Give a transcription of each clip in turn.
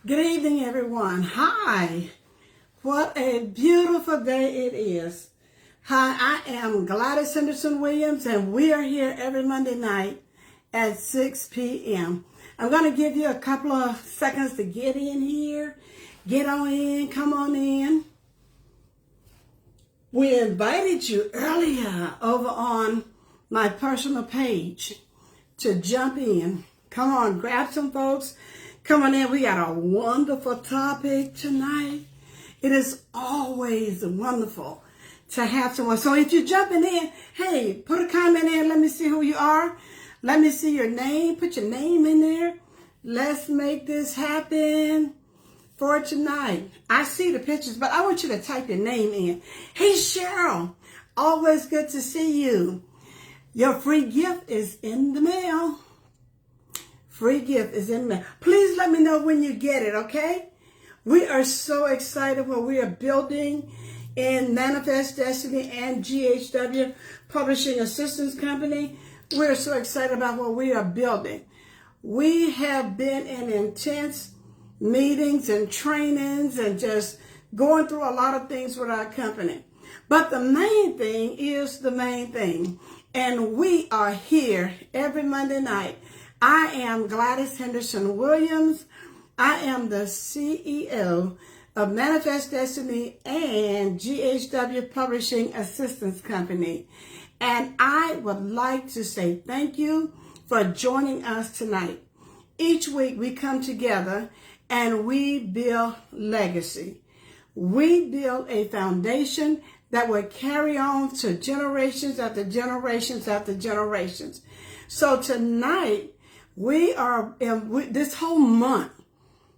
Good evening, everyone. Hi. What a beautiful day it is. Hi, I am Gladys Henderson Williams, and we are here every Monday night at 6 p.m. I'm going to give you a couple of seconds to get in here. Get on in. Come on in. We invited you earlier over on my personal page to jump in. Come on, grab some folks. Come on in. We got a wonderful topic tonight. It is always wonderful to have someone. So if you're jumping in, hey, put a comment in. Let me see who you are. Let me see your name. Put your name in there. Let's make this happen for tonight. I see the pictures, but I want you to type your name in. Hey, Cheryl. Always good to see you. Your free gift is in the mail. Free gift is in the mail. Please let me know when you get it, okay? We are so excited what we are building in Manifest Destiny and GHW Publishing Assistance Company. We're so excited about what we are building. We have been in intense meetings and trainings and just going through a lot of things with our company. But the main thing is the main thing. And we are here every Monday night. I am Gladys Henderson Williams. I am the CEO of Manifest Destiny and GHW Publishing Assistance Company. And I would like to say thank you for joining us tonight. Each week we come together and we build legacy. We build a foundation that will carry on to generations after generations after generations. So tonight, we are, this whole month,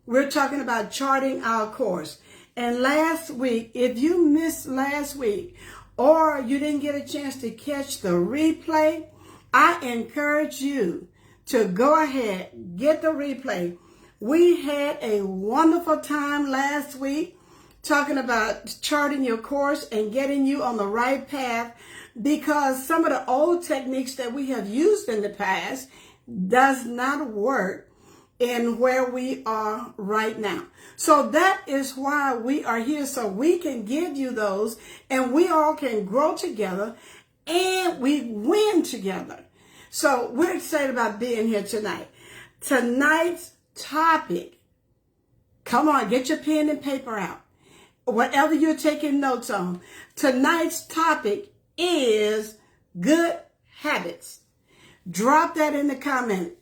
we're talking about charting our course. And last week, if you missed last week or you didn't get a chance to catch the replay, I encourage you to go ahead, get the replay. We had a wonderful time last week talking about charting your course and getting you on the right path, because some of the old techniques that we have used in the past does not work in where we are right now. So that is why we are here, so we can give you those and we all can grow together and we win together. So we're excited about being here tonight. Tonight's topic, come on, get your pen and paper out. Whatever you're taking notes on. Tonight's topic is good habits. Drop that in the comment.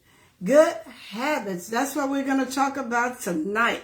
Good habits. That's what we're going to talk about tonight.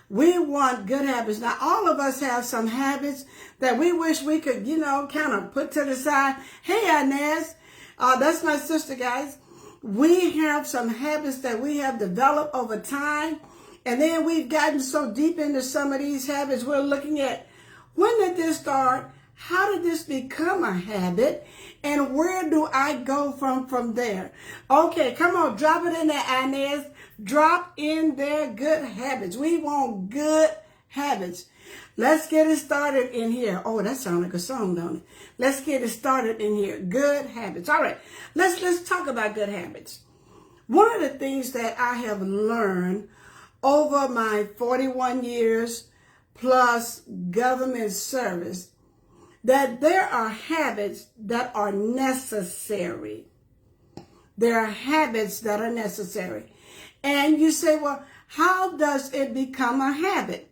We want good habits. Now, all of us have some habits that we wish we could, kind of put to the side. Hey, Inez. That's my sister, guys. We have some habits that we have developed over time. And then we've gotten so deep into some of these habits, we're looking at, when did this start? How did this become a habit? And where do I go from there? Okay, come on, drop it in there, Inez. Drop in there good habits. We want good habits. Let's get it started in here. Oh, that sounds like a song, don't it? Let's get it started in here. Good habits. All right, let's talk about good habits. One of the things that I have learned over my 41 years plus government service, that there are habits that are necessary. There are habits that are necessary. And you say, well, how does it become a habit?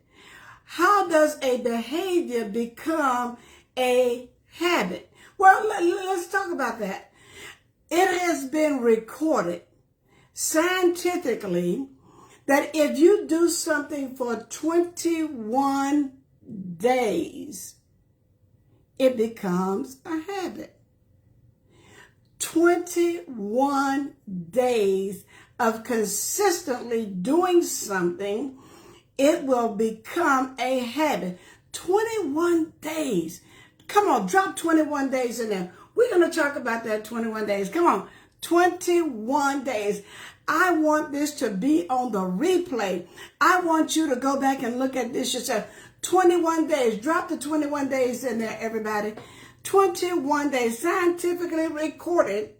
How does a behavior become a habit? Well, let's talk about that. It has been recorded scientifically that if you do something for 21 days, it becomes a habit. 21 days of consistently doing something, it will become a habit. 21 days. Come on, drop 21 days in there. We're going to talk about that 21 days. Come on, 21 days. I want this to be on the replay. I want you to go back and look at this yourself. 21 days. Drop the 21 days in there, everybody. 21 days. Scientifically recorded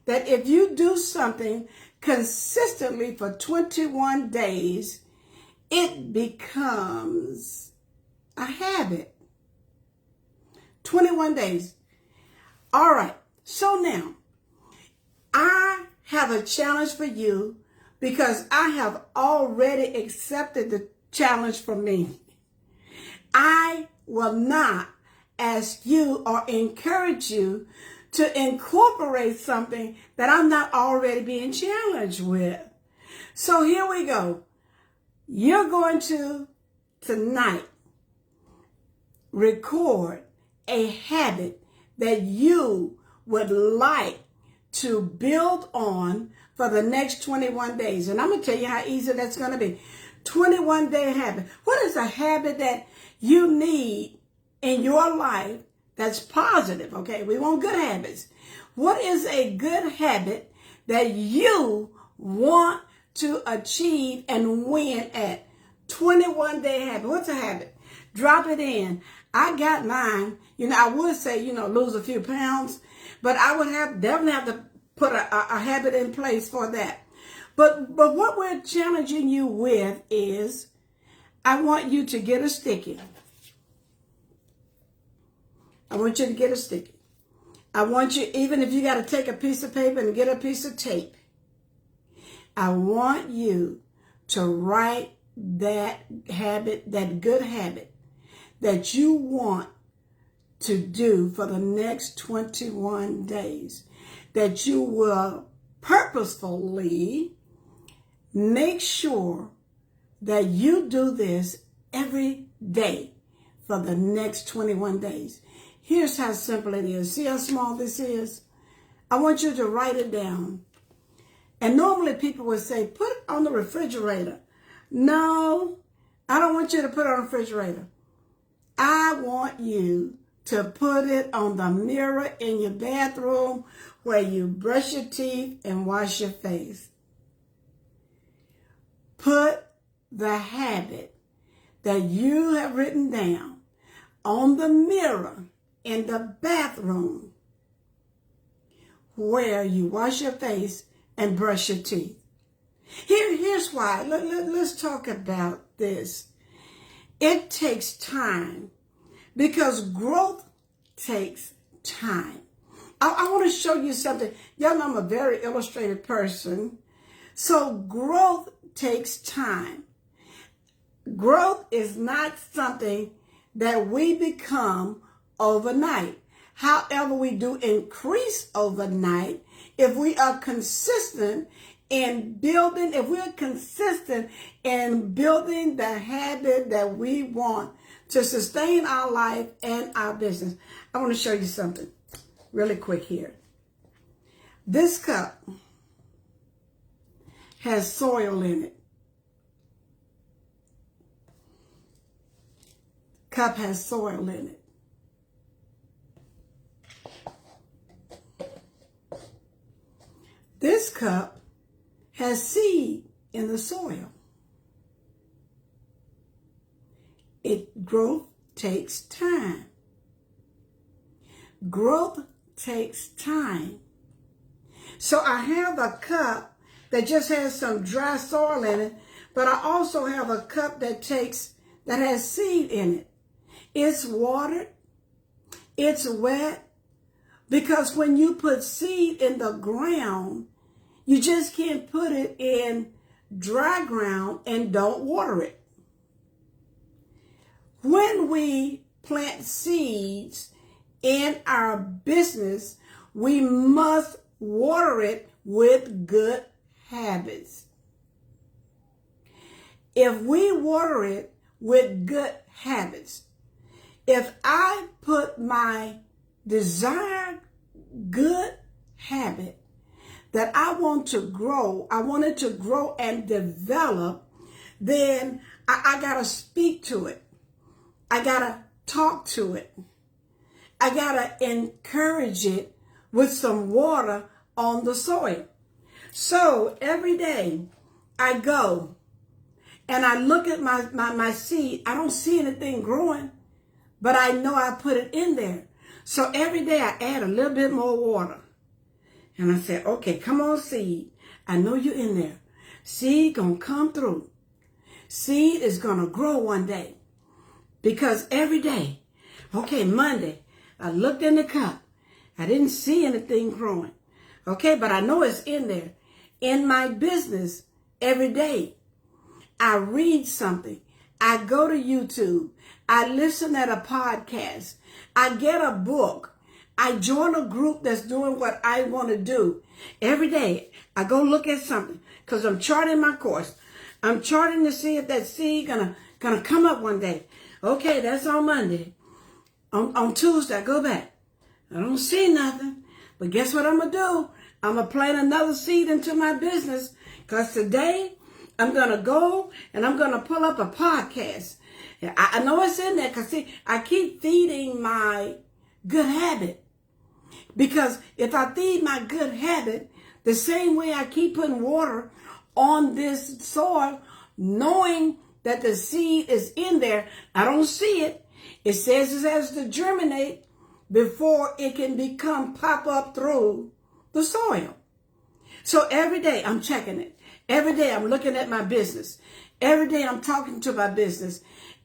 that if you do something consistently for 21 days, it becomes a habit. 21 days. All right. So now, I have a challenge for you because I have already accepted the challenge for me. I will not ask you or encourage you to incorporate something that I'm not already being challenged with. So here we go. You're going to, tonight, record a habit that you would like to build on for the next 21 days. And I'm going to tell you how easy that's going to be. 21-day habit. What is a habit that you need in your life that's positive? Okay, we want good habits. What is a good habit that you want to achieve and win at? 21-day habit. What's a habit? Drop it in. I got mine. I would say, lose a few pounds, but I would definitely have to put a habit in place for that. But what we're challenging you with is, I want you to get a sticky. I want you to get a sticky. I want you, even if you got to take a piece of paper and get a piece of tape, I want you to write that habit, that good habit that you want to do for the next 21 days, that you will purposefully make sure that you do this every day for the next 21 days. Here's how simple it is. See how small this is? I want you to write it down. And normally people would say, put it on the refrigerator. No, I don't want you to put it on the refrigerator. I want you to put it on the mirror in your bathroom where you brush your teeth and wash your face. Put the habit that you have written down on the mirror in the bathroom where you wash your face and brush your teeth. Here's why. Let's talk about this. It takes time because growth takes time. I want to show you something. Y'all know I'm a very illustrated person. So growth takes time. Growth is not something that we become overnight. However, we do increase overnight if we are consistent in building, the habit that we want to sustain our life and our business. I want to show you something really quick here. This cup has soil in it. Cup has soil in it. This cup has seed in the soil. Growth takes time. Growth takes time. So I have a cup that just has some dry soil in it, but I also have a cup that has seed in it. It's watered. It's wet. Because when you put seed in the ground, you just can't put it in dry ground and don't water it. When we plant seeds in our business, we must water it with good habits. If we water it with good habits, if I put my desired good habit that I want it to grow and develop, then I got to speak to it. I got to talk to it. I got to encourage it with some water on the soil. So every day I go and I look at my seed. I don't see anything growing, but I know I put it in there. So every day I add a little bit more water. And I say, okay, come on, seed. I know you're in there. Seed gonna come through. seed is going to grow one day. Because every day, okay, Monday, I looked in the cup. I didn't see anything growing. Okay, but I know it's in there. In my business, every day, I read something. I go to YouTube. I listen at a podcast. I get a book. I join a group that's doing what I want to do. Every day, I go look at something because I'm charting my course. I'm charting to see if that seed gonna come up one day. Okay, that's on Monday. On Tuesday, I go back. I don't see nothing. But guess what I'm going to do? I'm going to plant another seed into my business because today I'm going to go and I'm going to pull up a podcast. I know it's in there because, see, I keep feeding my good habit. Because if I feed my good habit, the same way I keep putting water on this soil, knowing that the seed is in there, I don't see it. It says it has to germinate before it can pop up through the soil. So every day I'm checking it. Every day I'm looking at my business. Every day I'm talking to my business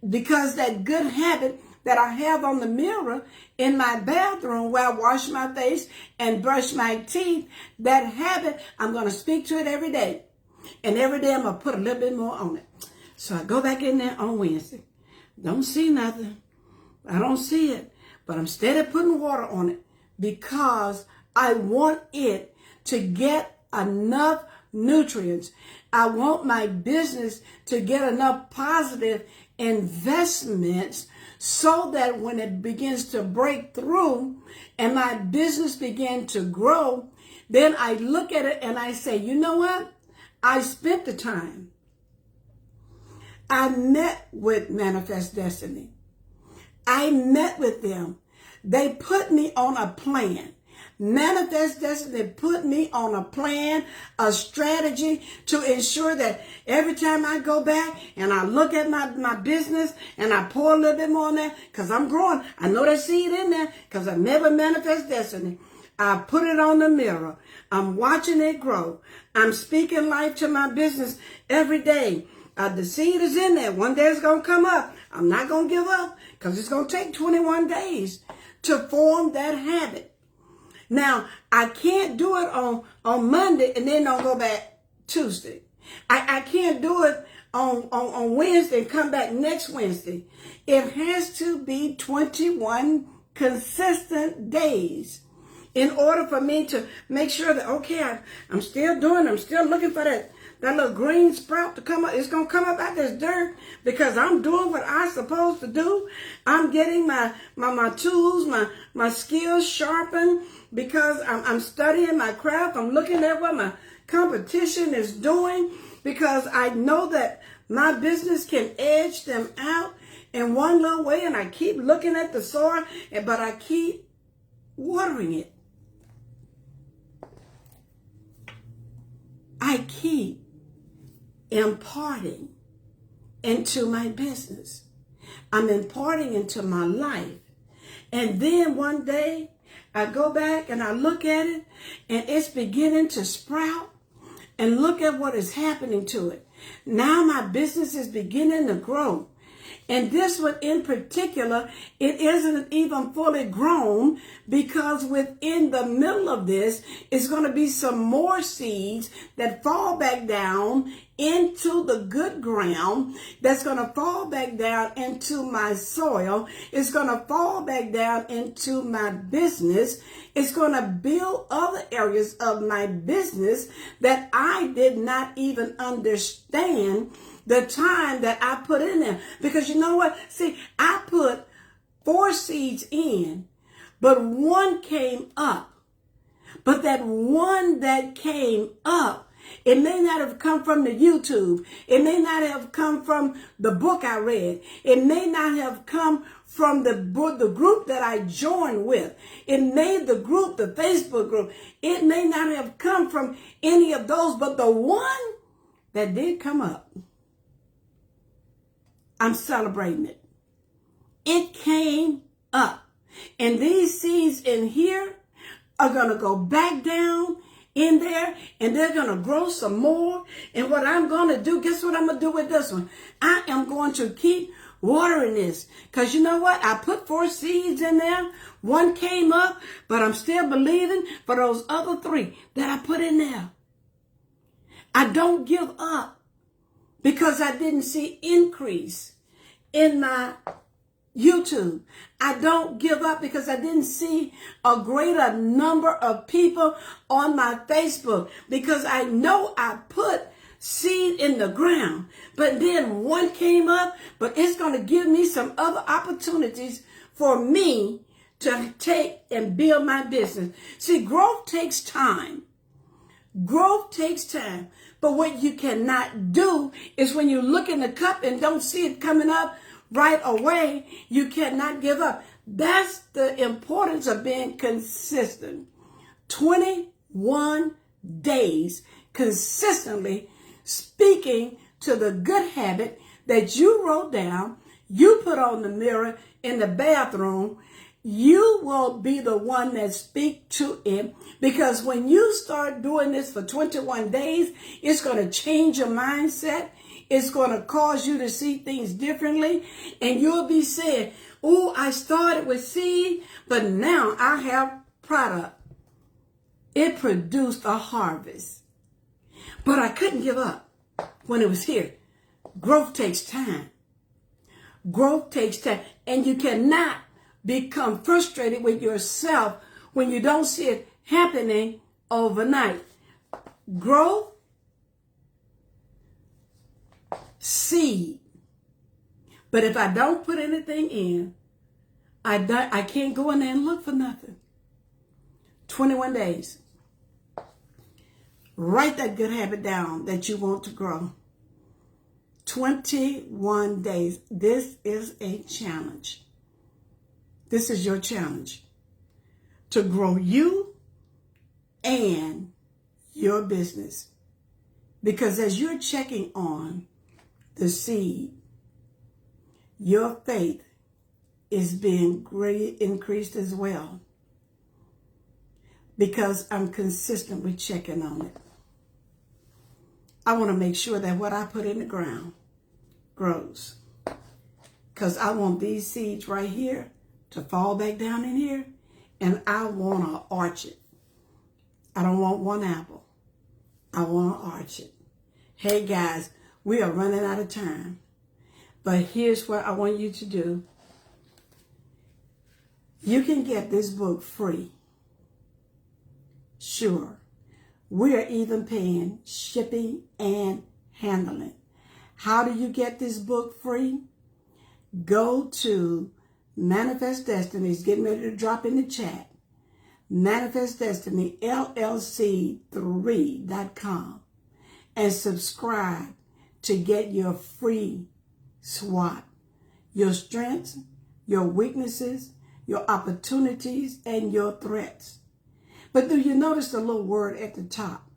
because that good habit that I have on the mirror in my bathroom where I wash my face and brush my teeth, that habit, I'm going to speak to it every day. And every day I'm going to put a little bit more on it. So I go back in there on Wednesday. Don't see nothing. I don't see it. But I'm steady putting water on it because I want it to get enough nutrients. I want my business to get enough positive investments so that when it begins to break through and my business begins to grow, then I look at it and I say, you know what? I spent the time. I met with Manifest Destiny. I met with them. They put me on a plan. Manifest Destiny put me on a plan, a strategy to ensure that every time I go back and I look at my business and I pour a little bit more on there because I'm growing. I know that seed in there because I never Manifest Destiny. I put it on the mirror. I'm watching it grow. I'm speaking life to my business every day. The seed is in there. One day it's going to come up. I'm not going to give up because it's going to take 21 days to form that habit. Now, I can't do it on Monday and then don't go back Tuesday. I can't do it on Wednesday and come back next Wednesday. It has to be 21 consistent days in order for me to make sure that, okay, I'm still looking for that little green sprout to come up. It's going to come up out this dirt because I'm doing what I'm supposed to do. I'm getting my tools, my skills sharpened because I'm studying my craft. I'm looking at what my competition is doing because I know that my business can edge them out in one little way, and I keep looking at the soil, but I keep watering it. I keep imparting into my business. I'm imparting into my life. And then one day I go back and I look at it and it's beginning to sprout, and look at what is happening to it. Now my business is beginning to grow. And this one in particular, it isn't even fully grown because within the middle of this is going to be some more seeds that fall back down into the good ground, that's going to fall back down into my soil. It's going to fall back down into my business. It's going to build other areas of my business that I did not even understand the time that I put in there. Because you know what? See, I put 4 seeds in, but one came up. But that one that came up, it may not have come from the YouTube. It may not have come from the book I read. It may not have come from the group that I joined with. It made the group, the Facebook group. It may not have come from any of those, but the one that did come up, I'm celebrating it. It came up. And these seeds in here are going to go back down in there, and they're going to grow some more. And what I'm going to do, guess what I'm going to do with this one? I am going to keep watering this, because you know what? I put 4 seeds in there. 1 came up, but I'm still believing for those other 3 that I put in there. I don't give up because I didn't see increase in my YouTube. I don't give up because I didn't see a greater number of people on my Facebook, because I know I put seed in the ground, but then 1 came up, but it's going to give me some other opportunities for me to take and build my business. See, growth takes time. Growth takes time. But what you cannot do is when you look in the cup and don't see it coming up right away, you cannot give up. That's the importance of being consistent. 21 days consistently speaking to the good habit that you wrote down, you put on the mirror in the bathroom. You will be the one that speak to it, because when you start doing this for 21 days, it's going to change your mindset. It's going to cause you to see things differently, and you'll be saying, oh, I started with seed, but now I have product. It produced a harvest, but I couldn't give up when it was here. Growth takes time. Growth takes time, and you cannot become frustrated with yourself when you don't see it happening overnight. Growth, seed. But if I don't put anything in, I can't go in there and look for nothing. 21 days. Write that good habit down that you want to grow. 21 days. This is a challenge. This is your challenge to grow you and your business. Because as you're checking on the seed, your faith is being increased as well. Because I'm consistently checking on it. I want to make sure that what I put in the ground grows. Because I want these seeds right here to fall back down in here, and I want to arch it. I don't want 1 apple. I want to arch it. Hey guys, we are running out of time, but here's what I want you to do. You can get this book free. Sure. We are even paying shipping and handling. How do you get this book free? Go to Manifest Destiny. Is getting ready to drop in the chat. Manifest Destiny LLC3.com and subscribe to get your free SWOT. Your strengths, your weaknesses, your opportunities, and your threats. But do you notice the little word at the top?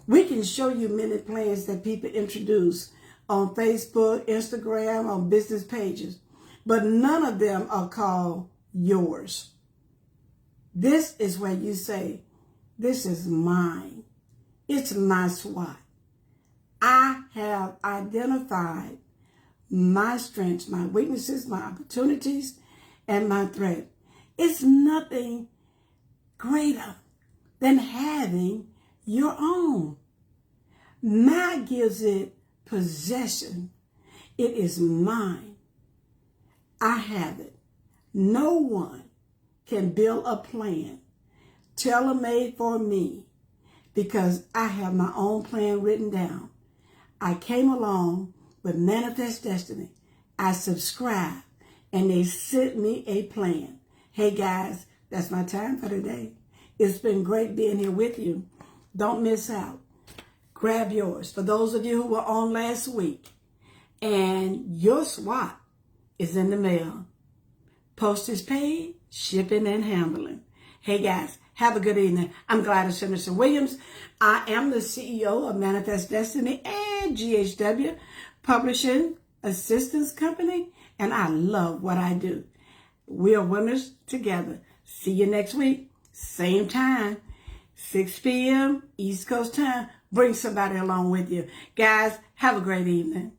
We can show you many plans that people introduce on Facebook, Instagram, on business pages, but none of them are called yours. This is where you say, this is mine. It's my SWOT. I have identified my strengths, my weaknesses, my opportunities, and my threat. It's nothing greater than having your own. Mine gives it possession. It is mine. I have it. No one can build a plan tailor-made for me, because I have my own plan written down. I came along with Manifest Destiny. I subscribed, and they sent me a plan. Hey guys, that's my time for today. It's been great being here with you. Don't miss out. Grab yours. For those of you who were on last week, and your SWOT is in the mail. Postage paid, shipping and handling. Hey guys, have a good evening. I'm Gladys Henderson Williams. I am the CEO of Manifest Destiny and GHW Publishing Assistance Company, and I love what I do. We are winners together. See you next week, same time. 6 p.m. East Coast time. Bring somebody along with you. Guys, have a great evening.